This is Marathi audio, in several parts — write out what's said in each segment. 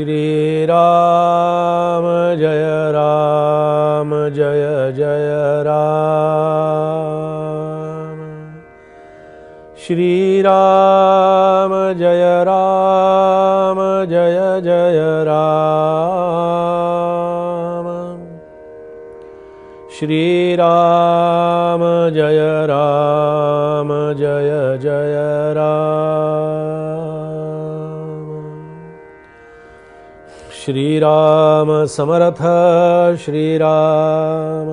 श्री राम जय जय राम। श्री राम जय जय राम। श्री राम जय जय राम। श्री राम समर्थ श्री राम।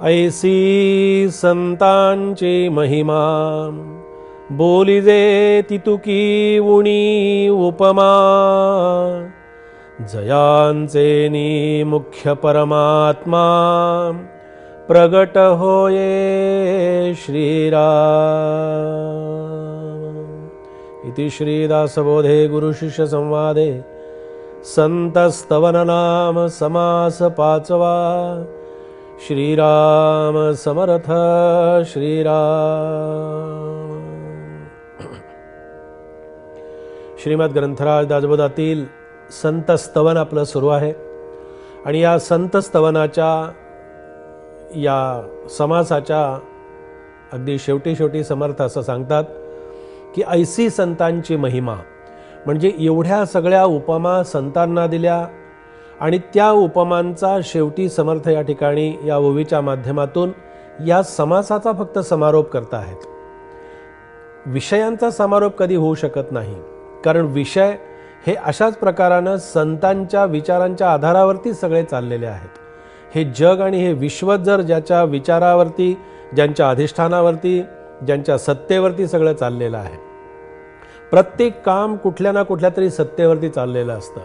ऐसी संतांची महिमा बोलिजे तितुकी उणी उपमा। जयांचेनी मुख्य परमात्मा प्रगट होये श्रीराम। इति श्रीदासबोधे गुरुशिष्य संवादे संतस्तवन नाम समास पाचवा। श्रीराम समर्थ श्रीराम। श्रीमद ग्रंथराज दासबोधातील संतस्तवन आपलं सुरू आहे आणि या संतस्तवनाच्या या समासाच्या अगदी शेवटी समर्थ असं सांगतात की ऐसी संतांची महिमा, म्हणजे एवढ्या सगळ्या उपमा संतांना दिल्या आणि त्या उपमांचा शेवटी समर्थ या ठिकाणी या ओवीच्या माध्यमातून या समासाचा फक्त समारोप करता आहेत। विषयांचा समारोप कधी होऊ शकत नाही, कारण विषय हे अशाच प्रकारानं संतांच्या विचारांच्या आधारावरती सगळे चाललेले आहेत। हे जग आणि हे विश्व जर ज्याच्या विचारावरती, ज्यांच्या अधिष्ठानावरती, ज्यांच्या सत्तेवरती सगळं चाललेलं आहे, प्रत्येक काम कुठल्या ना कुठल्या तरी सत्तेवरती चाललेलं असतं।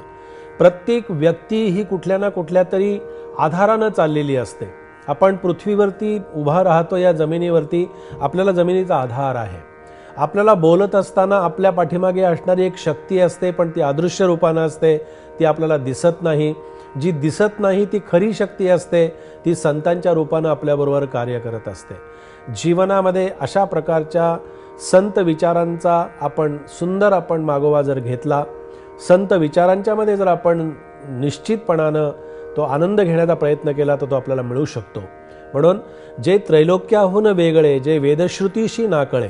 प्रत्येक व्यक्ती ही कुठल्या ना कुठल्या तरी आधारानं चाललेली असते। आपण पृथ्वीवरती उभा राहतो, या जमिनीवरती आपल्याला जमिनीचा आधार आहे। आपल्याला बोलत असताना आपल्या पाठीमागे असणारी एक शक्ती असते, पण ती अदृश्य रूपानं असते, ती आपल्याला दिसत नाही। जी दिसत नाही ती खरी शक्ती असते, ती संतांच्या रूपानं आपल्याबरोबर कार्य करत असते। जीवनामध्ये अशा प्रकारच्या संत विचारांचा आपण मागोवा जर घेतला, संत विचारांच्या मध्ये जर आपण निश्चितपणानं तो आनंद घेण्याचा प्रयत्न केला तर तो आपल्याला मिळू शकतो। म्हणून जे त्रैलोक्याहून वेगळे, जे वेदश्रुतीशी नाकळे,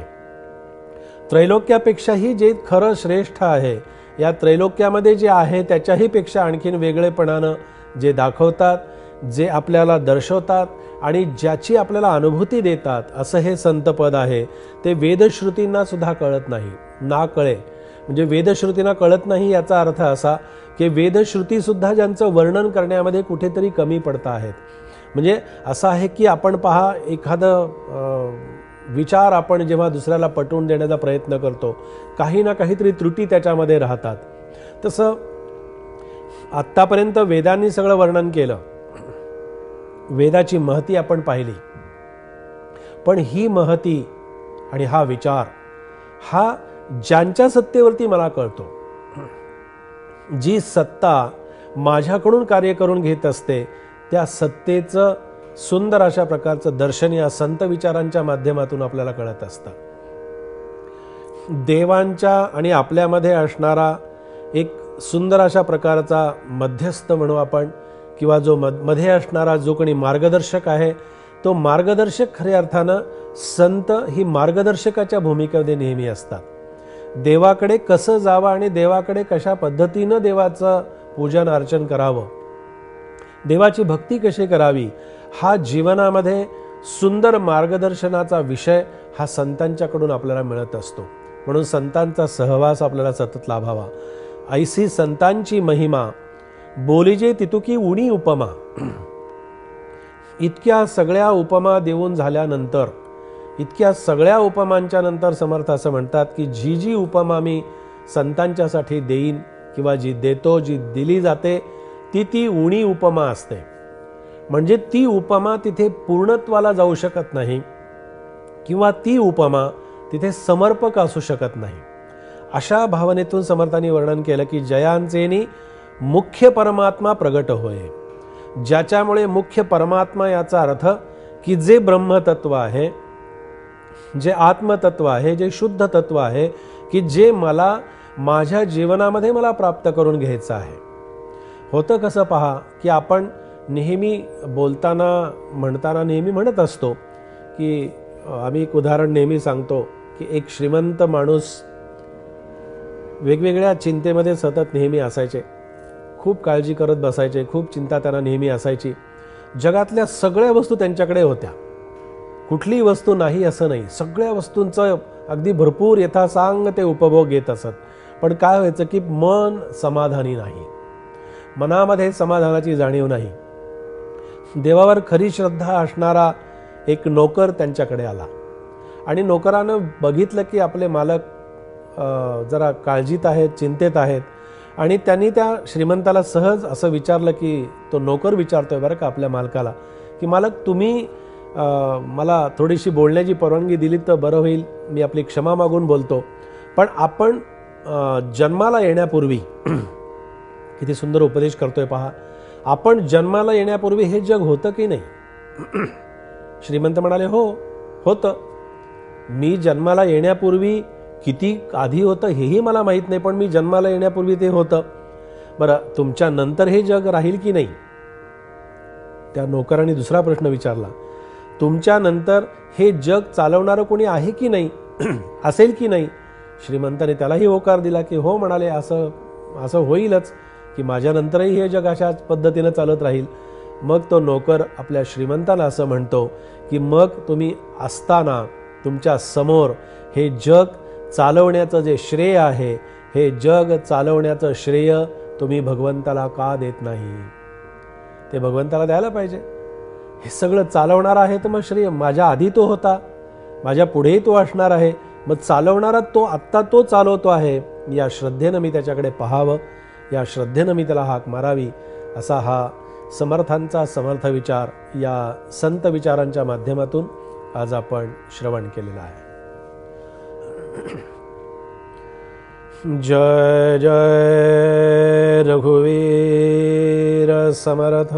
त्रैलोक्यापेक्षाही जे खरं श्रेष्ठ आहे, या त्रैलोक्यामध्ये जे आहे त्याच्याही पेक्षा आणखीन वेगळेपणानं जे दाखवतात, जे आपल्याला दर्शवतात आणि ज्याची आपल्याला अनुभूती देतात, असं हे संतपद आहे। ते वेदश्रुतींना सुद्धा कळत नाही, ना कळे म्हणजे वेदश्रुतींना कळत नाही याचा अर्थ असा की वेदश्रुती सुद्धा ज्यांचं वर्णन करण्यामध्ये कुठेतरी कमी पडत आहेत। म्हणजे असं आहे की आपण पहा, एखादं विचार आपण जेव्हा दुसऱ्याला पटवून देण्याचा प्रयत्न करतो, काही ना काहीतरी त्रुटी त्याच्यामध्ये राहतात। तसं आत्तापर्यंत वेदांनी सगळं वर्णन केलं, वेदाची महती आपण पाहिली, पण ही महती आणि हा विचार हा ज्यांच्या सत्तेवरती मला कळतो, जी सत्ता माझ्याकडून कार्य करून घेत असते, त्या सत्तेचं सुंदर अशा प्रकारचं दर्शन या संत विचारांच्या माध्यमातून आपल्याला कळत असतं। देवांच्या आणि आपल्यामध्ये असणारा एक सुंदर अशा प्रकारचा मध्यस्थ म्हणू आपण, किंवा जो मध्ये असणारा जो कोणी मार्गदर्शक आहे, तो मार्गदर्शक खऱ्या अर्थानं संत ही मार्गदर्शकाच्या भूमिकेमध्ये नेहमी असतात। देवाकडे कसं जावं आणि देवाकडे कशा पद्धतीनं देवाचं पूजन अर्चन करावं, देवाची भक्ती कशी करावी, हा जीवनामध्ये सुंदर मार्गदर्शनाचा विषय हा संतांच्याकडून आपल्याला मिळत असतो। म्हणून संतांचा सहवास आपल्याला सतत लाभावा। ऐसी संतांची महिमा बोलिजे तितुकी उणी उपमा। इतक्या सगळ्या उपमा देऊन झाल्यानंतर, इतक्या सगळ्या उपमांच्या नंतर समर्थ असं म्हणतात की जी उपमा मी संतांच्यासाठी देईन किंवा जी देतो, जी दिली जाते, ती उणी उपमा असते। म्हणजे ती उपमा तिथे पूर्णत्वाला जाऊ शकत नाही, किंवा ती उपमा तिथे समर्पक असू शकत नाही। अशा भावनेतून समर्थांनी वर्णन केलं की जयांचेनी मुख्य परमात्मा प्रगट होय। ज्याच्यामुळे मुख्य परमात्मा याचा अर्थ की जे ब्रह्मतत्व आहे, जे आत्मतत्व आहे, जे शुद्ध तत्व आहे, की जे मला माझ्या जीवनामध्ये मला प्राप्त करून घ्यायचं आहे. होतं कसं पहा, की आपण नेहमी बोलताना म्हणताना नेहमी म्हणत असतो की आम्ही एक उदाहरण नेहमी सांगतो की एक श्रीमंत माणूस वेगवेगळ्या चिंतेमध्ये सतत नेहमी असायचे, खूप काळजी करत बसायचे, खूप चिंता त्यांना नेहमी असायची. जगातल्या सगळ्या वस्तू त्यांच्याकडे होत्या, कुठलीही वस्तू नाही असं नाही, सगळ्या वस्तूंचं अगदी भरपूर यथासांग ते उपभोग घेत असत. पण काय व्हायचं की मन समाधानी नाही, मनामध्ये समाधानाची जाणीव नाही. देवावर खरी श्रद्धा असणारा एक नोकर त्यांच्याकडे आला आणि नोकरानं बघितलं की आपले मालक जरा काळजीत आहेत, चिंतेत आहेत. आणि त्यांनी त्या श्रीमंताला सहज असं विचारलं की तो नोकर विचारतोय बरं का आपल्या मालकाला की मालक तुम्ही मला थोडीशी बोलण्याची परवानगी दिली तर बरं होईल, मी आपली क्षमा मागून बोलतो. पण आपण जन्माला येण्यापूर्वी किती सुंदर उपदेश करतोय पहा. आपण जन्माला येण्यापूर्वी हे जग होतं की नाही? श्रीमंत म्हणाले हो होतं. मी जन्माला येण्यापूर्वी किती आधी होतं हेही मला माहीत नाही, पण मी जन्माला येण्यापूर्वी ते होतं. बरं, तुमच्या नंतर हे जग राहील की नाही? त्या नोकराने दुसरा प्रश्न विचारला, तुमच्या नंतर हे जग चालवणारं कोणी आहे की नाही, असेल की नाही? श्रीमंताने त्यालाही होकार दिला की हो, म्हणाले असं असं होईलच की माझ्यानंतरही हे जग अशाच पद्धतीनं चालत राहील. मग तो नोकर आपल्या श्रीमंताला असं म्हणतो की मग तुम्ही असताना तुमच्या समोर हे जग चालवण्याचं जे श्रेय आहे, हे जग चालवण्याचं श्रेय तुम्ही भगवंताला का देत नाही? ते भगवंताला द्यायला पाहिजे. हे सगळं चालवणारा आहे तर मग श्रेय माझ्या आधी तो होता, माझ्या पुढेही तो असणार आहे. मग चालवणारा तो आत्ता तो चालवतो आहे, या श्रद्धेनं मी त्याच्याकडे पाहावं, या श्रद्धेनं मी त्याला हाक मारावी. असा हा समर्थांचा समर्थ विचार या संत विचारांच्या माध्यमातून आज आपण श्रवण केलेला आहे. जय जय रघुवीर समर्थ.